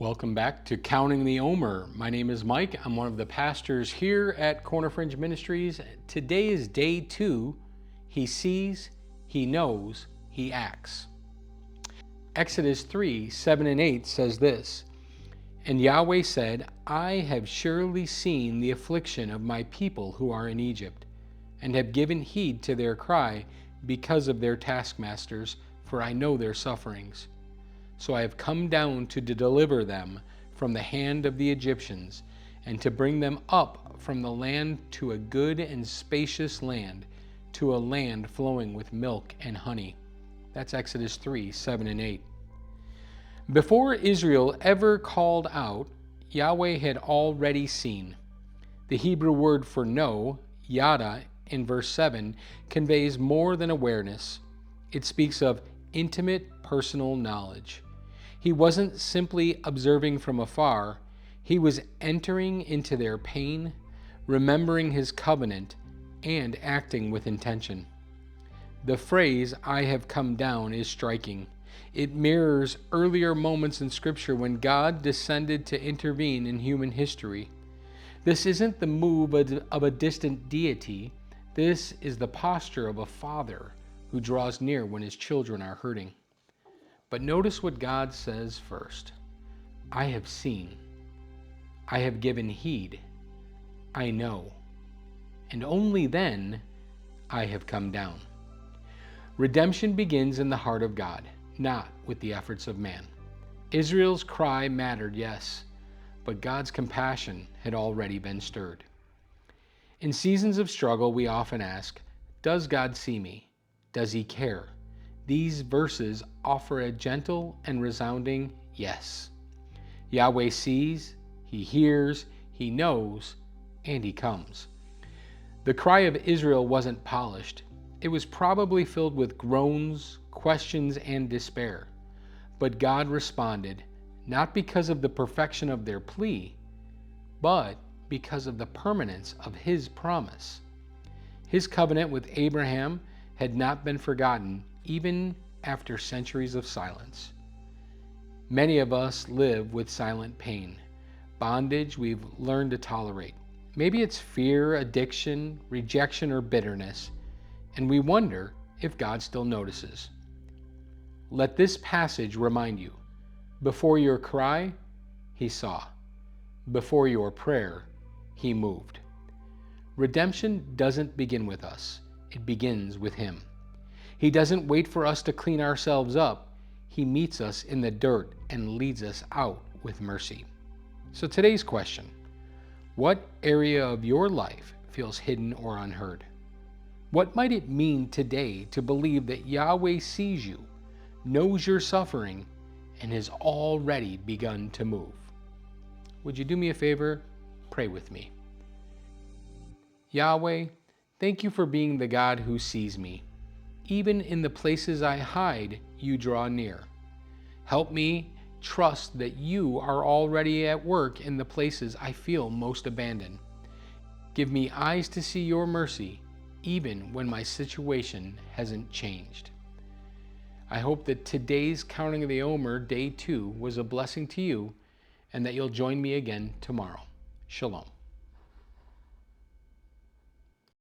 Welcome back to Counting the Omer. My name is Mike. I'm one of the pastors here at Fringe Ministries. Today is day 2. He sees, he knows, he acts. Exodus 3:7-8 says this, "And Yahweh said, I have surely seen the affliction of my people who are in Egypt, and have given heed to their cry because of their taskmasters, for I know their sufferings. So I have come down to deliver them from the hand of the Egyptians, and to bring them up from the land to a good and spacious land, to a land flowing with milk and honey." That's Exodus 3:7-8. Before Israel ever called out, Yahweh had already seen. The Hebrew word for know, yada, in verse 7, conveys more than awareness. It speaks of intimate personal knowledge. He wasn't simply observing from afar, he was entering into their pain, remembering his covenant, and acting with intention. The phrase, "I have come down," is striking. It mirrors earlier moments in Scripture when God descended to intervene in human history. This isn't the move of a distant deity. This is the posture of a father who draws near when his children are hurting. But notice what God says first. I have seen. I have given heed. I know. And only then I have come down. Redemption begins in the heart of God, not with the efforts of man. Israel's cry mattered, yes, but God's compassion had already been stirred. In seasons of struggle, we often ask, does God see me? Does he care? These verses offer a gentle and resounding yes. Yahweh sees, he hears, he knows, and he comes. The cry of Israel wasn't polished. It was probably filled with groans, questions, and despair. But God responded, not because of the perfection of their plea, but because of the permanence of his promise. His covenant with Abraham had not been forgotten, even after centuries of silence. Many of us live with silent pain, bondage we've learned to tolerate. Maybe it's fear, addiction, rejection, or bitterness, and we wonder if God still notices. Let this passage remind you, before your cry, he saw. Before your prayer, he moved. Redemption doesn't begin with us. It begins with him. He doesn't wait for us to clean ourselves up. He meets us in the dirt and leads us out with mercy. So today's question, what area of your life feels hidden or unheard? What might it mean today to believe that Yahweh sees you, knows your suffering, and has already begun to move? Would you do me a favor? Pray with me. Yahweh, thank you for being the God who sees me. Even in the places I hide, you draw near. Help me trust that you are already at work in the places I feel most abandoned. Give me eyes to see your mercy, even when my situation hasn't changed. I hope that today's Counting the Omer, day 2, was a blessing to you, and that you'll join me again tomorrow. Shalom.